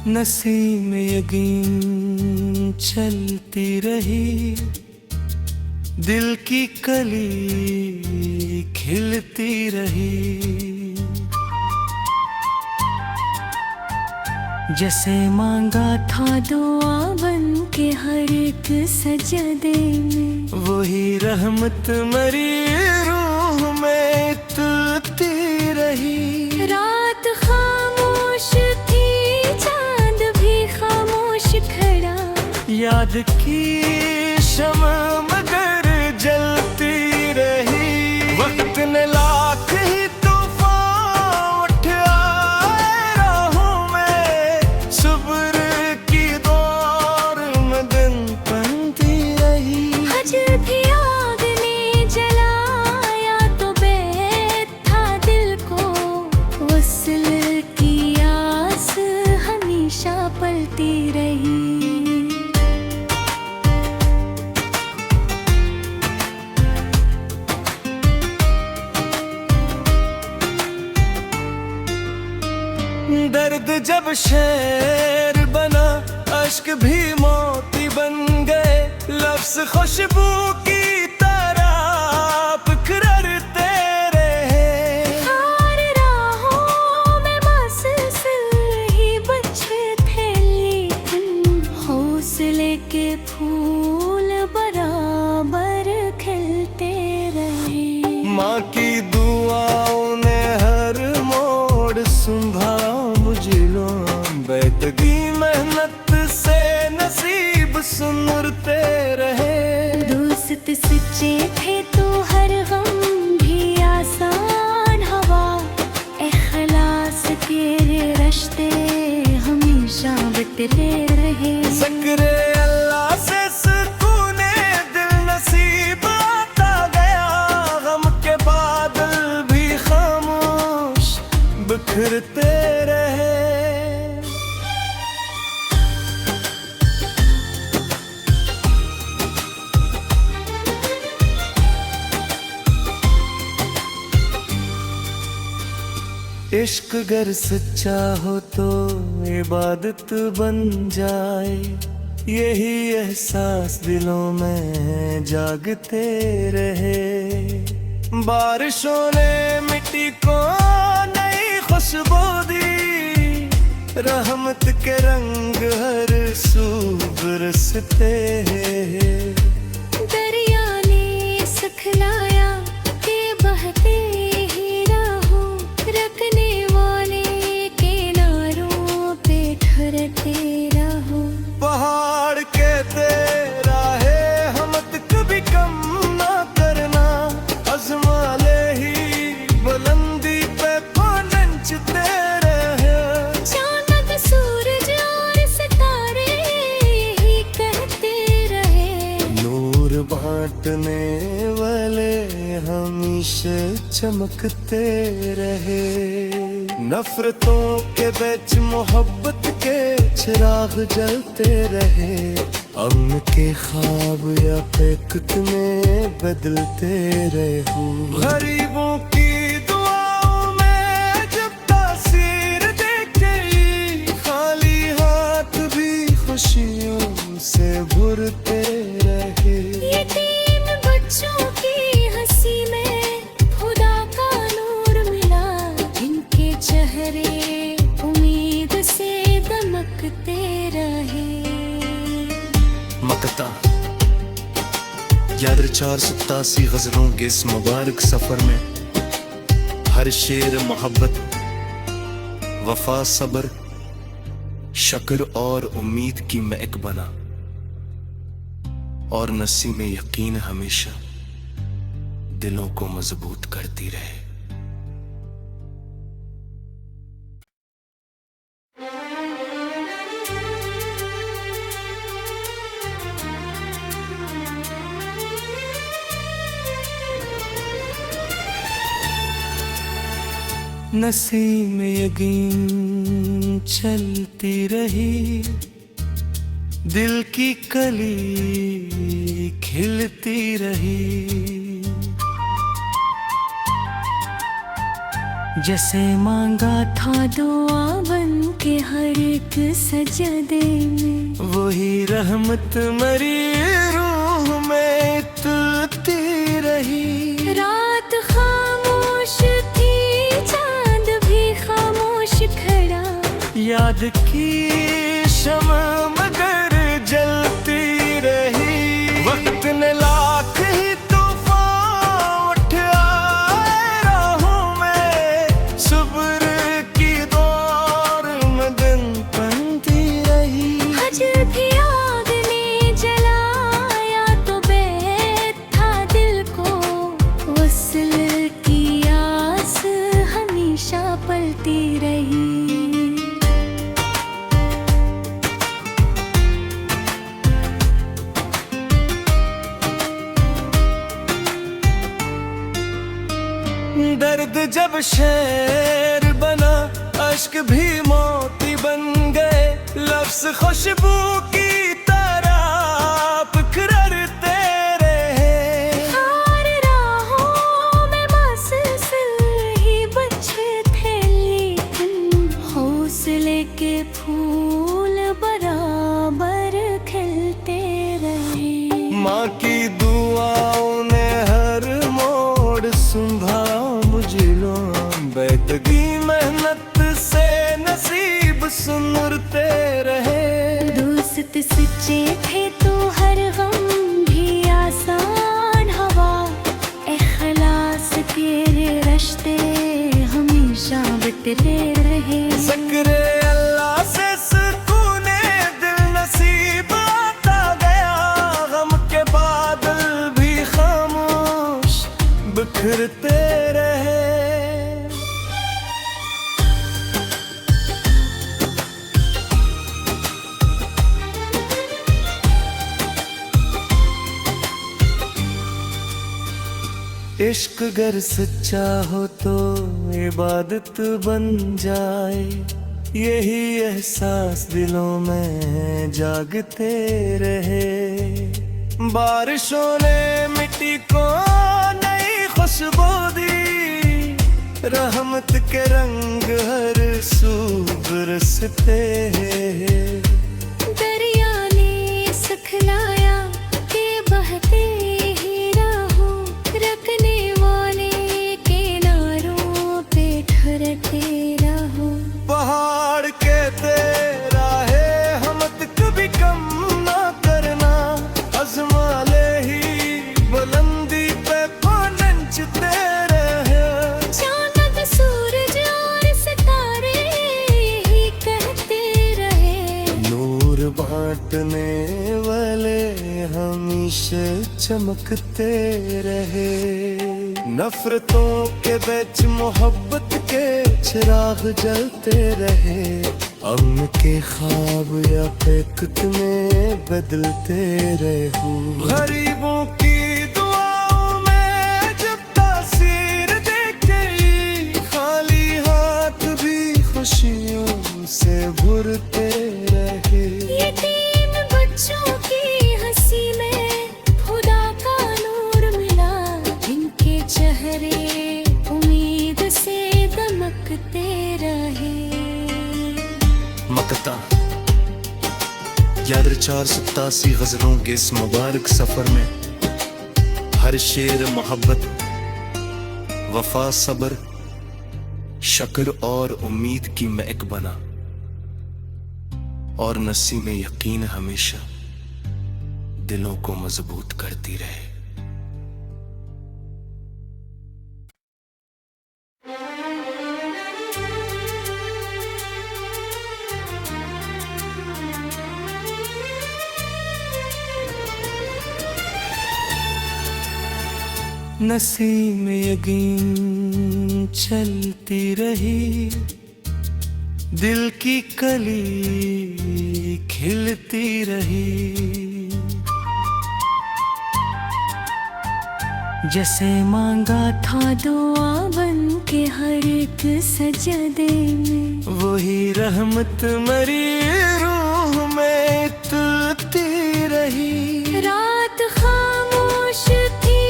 नसीम यकीन चलती रही, दिल की कली खिलती रही। जैसे मांगा था दुआ बन के हर एक सजदे में, वही रहमत मरी रूह में तुलती रही। रात खामोश थी, चांद भी खामोश खड़ा, याद की शम्म मगर जलती रही। वक्त ने लाख ही तूफान उठाए राहों में, सब्र की दौर में दिन बनती रही। अजल भी आग ने जलाया तो बैठ था दिल को, वस्ल की आस हमेशा पलती रही। दर्द जब शेर बना, अश्क भी मोती बन गए। लफ्ज़ खुशबू की तरह बिखरते रहे। हर राहों में मुसलसल ही बच्चे थे, लेकिन हौसले के फूल बराबर खिलते रहे। माँ की दुआओं ने हर मोड़ संभाला मुझे। बेदगी मेहनत से नसीब सुनते रहे। दोस्त सच्चे थे तो हर गम भी आसान हवा, इखलास के रिश्ते हमेशा बटते रहे। ज़िक्र अल्लाह से सुकूने दिल नसीब आता गया। गम के बादल भी खामोश बिखरते रहे। इश्क अगर सच्चा हो तो इबादत बन जाए। यही एहसास दिलों में जागते रहे। बारिशों ने मिट्टी को नई खुशबू दी, रहमत के रंग हर सू बरसते हैं। दरिया ने सिखलाया कि बहते ही रहो, रखने वाले किनारों पे ठहरते रहो। पहाड़ के तेरा है हमत कभी कम ना करना, आज़मा ले ही बुलंदी पे पहुंचते रहे। चांद सूरज और सितारे यही कहते रहे। नूर बांटने वाले हमेशा चमकते रहे। नफरतों के बीच मोहब्बत के चिराग जलते रहे। अमन के ख्वाब या फिक्र में बदलते रहे। गरीबों की दुआओं में जब तासीर देखी, खाली हाथ भी खुशियों से भरते रहे। यतीम बच्चों की हंसी में खुदा का नूर मिला, इनके चेहरे उम्मीद से दमकते रहे। मकता याद 487 गजलों के इस मुबारक सफर में हर शेर मोहब्बत, वफा, सब्र, शक्र और उम्मीद की महक बना। और नसीम यकीन हमेशा दिलों को मजबूत करती रहे। नसीम यकीन चलती रही, दिल की कली खिलती रही। जैसे मांगा था दुआ बन के हर एक सजदे में, वही रहमत मरी रूह में तुलती रही। रात खामोश थी, चांद भी खामोश खड़ा, याद की शम्म मगर जलती रही। वक्त ने लाख ही तूफान उठाए राहों में, सुब्र की दौर मदन बनती रही। हजर भी आग ने जलाया तो बैत था दिल को, वस्ल की आस हमेशा पलती रही। दर्द जब शेर बना, अश्क भी मोती बन गए। लफ्ज़ खुशबू की तरह बिखरते रहे। हर राहों में मुसलसल ही बच्चे थे, लेकिन हौसले के फूल बराबर खिलते रहे। माँ की दुआओं ने हर मोड़ संभाला मुझलो, बेदगी मेहनत से नसीब सुनरते रहे। दोस्त सच्चे थे तो हर गम भी आसान हवा, इखलास के रिश्ते हमेशा बटते रहे। ज़िक्र अल्लाह से सुकूने दिल नसीब आता गया, गम के बादल भी खामोश बिखरते रहे। इश्क गर सच्चा हो तो इबादत बन जाए, यही एहसास दिलों में जागते रहे। बारिशों ने मिट्टी को नई खुशबू दी, रहमत के रंग हर सू बरसते हैं। दरिया ने सिखलाया कि बहते ही रहो, रखने वाले किनारों पे ठहरते रहो। पहाड़ के तेरा है हमत कभी कम ना करना, आज़मा ले ही बुलंदी पे पहुंचते रहे। चांद सूरज और सितारे यही कहते रहे, नूर बांटने वाले हमेशा चमकते रहे। नफरतों के बीच मोहब्बत के चिराग जलते रहे। अम्न के ख्वाब या फिक्र में बदलते रहे। गरीबों की दुआओं में जब तासीर देख गई, खाली हाथ भी खुशियों से भरते रहे। यतीम बच्चों की हंसी में खुदा का नूर मिला, जिनके चेहरे उम्मीद से दमकते रहे। मकता याद 487 गजलों के इस मुबारक सफर में, हर शेर मोहब्बत, वफा, सब्र, शक्र और उम्मीद की महक बना, और नसीब में यकीन हमेशा दिलों को मजबूत करती रहे। नसीम यकीन चलती रही, दिल की कली खिलती रही। जैसे मांगा था दुआ बन के हर एक सजदे में, वही रहमत मरी रूह में तुलती रही। रात खामोश थी,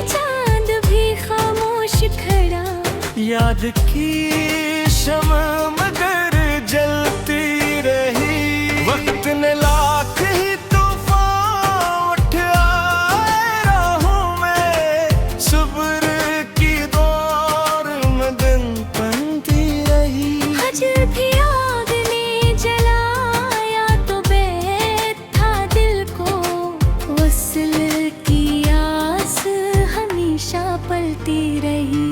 चांद भी खामोश खड़ा, याद याद की शम्म मगर जलती रही। वक्त ने लाख ही तूफान उठाए राहों में, सुब्र की दौर में दिन बनती रही। हजर भी आग ने जलाया तो बैठ था दिल को, वसल की आस हमेशा पलती रही।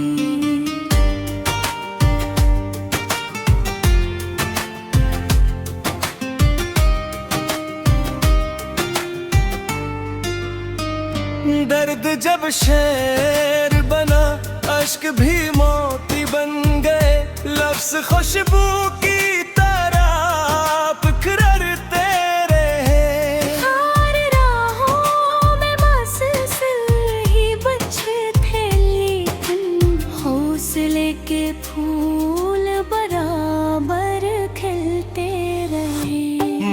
दर्द जब शेर बना, अश्क भी मोती बन गए। लफ्ज़ खुशबू की तरह बिखरते रहे। हर राहों में मुसलसल ही बच्चे थे, लेकिन हौसले के फूल बराबर खिलते रहे।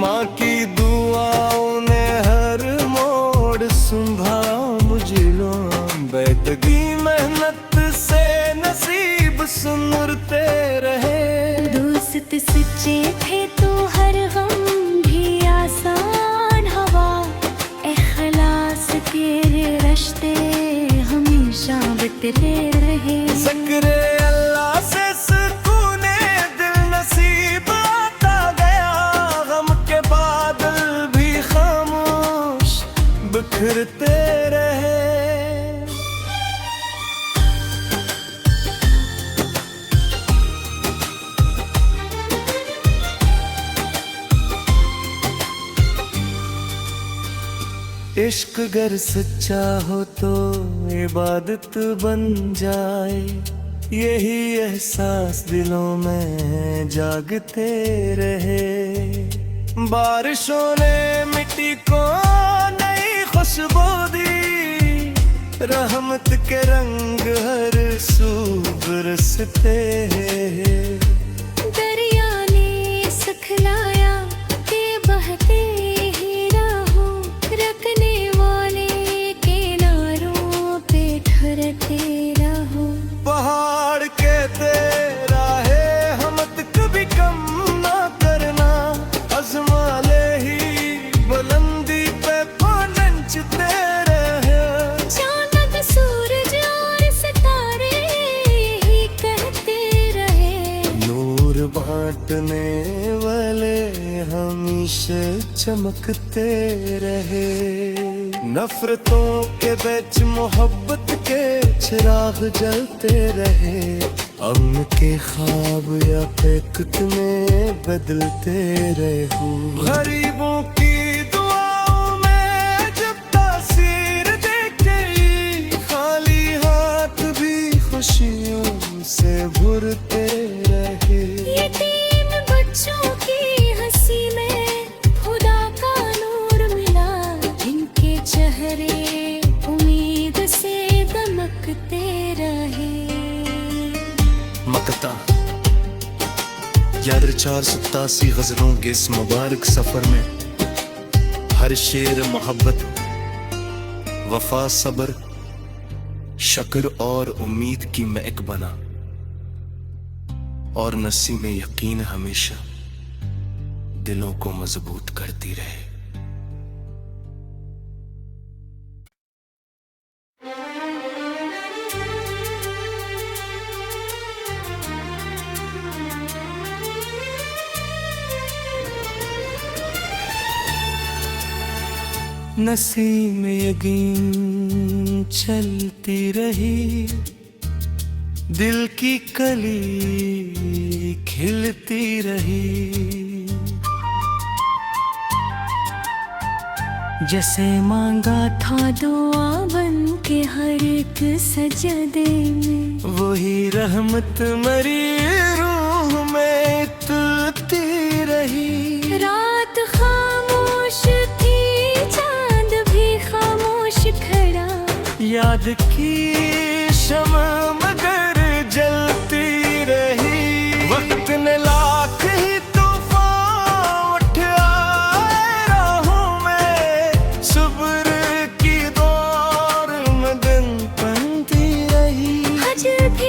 माँ की दुआओं ने हर मोड़ संभाला मुझलो, बेतगी मेहनत से नसीब सुनरते रहे। दोस्त सच्चे थे तो हर गम भी आसान हवा, इखलास के रिश्ते हमेशा बिखरे रहे। ज़िक्र अल्लाह से सुकूने दिल नसीब आता गया, गम के बादल भी खामोश बिखरते रहे। इश्क अगर सच्चा हो तो इबादत बन जाए, यही एहसास दिलों में जागते रहे। बारिशों ने मिट्टी को नई खुशबू दी, रहमत के रंग हर सू बरसते हैं। दरिया ने सिखलाया कि बहते ही रहो, रखने वाले किनारों पे ठहरते रहो। पहाड़ के तेरा है हमत कभी कम ना करना, अज़मा ले ही बुलंदी पे पहुंचते रहे। चांद सूरज और सितारे यही कहते रहे, नूर बांटने वाले हमेशा चमकते रहे। नफरतों के बीच मोहब्बत के चिराग जलते रहे। अमन के ख्वाब या फिक्र में बदलते रहे। गरीबों की दुआओं में जब तासीर देख गई, खाली हाथ भी खुशियों से भरते रहे। यतीम बच्चों की हंसी में खुदा का नूर मिला, इनके चेहरे उम्मीद से दमकते रहे। मकता याद 487 गजलों के इस मुबारक सफर में हर शेर मोहब्बत, वफा, सब्र, शक्र और उम्मीद की महक बना, और नसीब में यकीन हमेशा दिलों को मजबूत करती रहे। नसीम यकीन चलती रही, दिल की कली खिलती रही। जैसे मांगा था दुआ बन के हर एक सजदे में, वही रहमत मरी रूह में तुलती रही। रात खामोश थी, चांद भी खामोश खड़ा, याद की शम्म मगर जलती रही। वक्त ने लाख ही तूफान उठाए राहों में, सुब्र की दौर में दिन बनती रही। हजर भी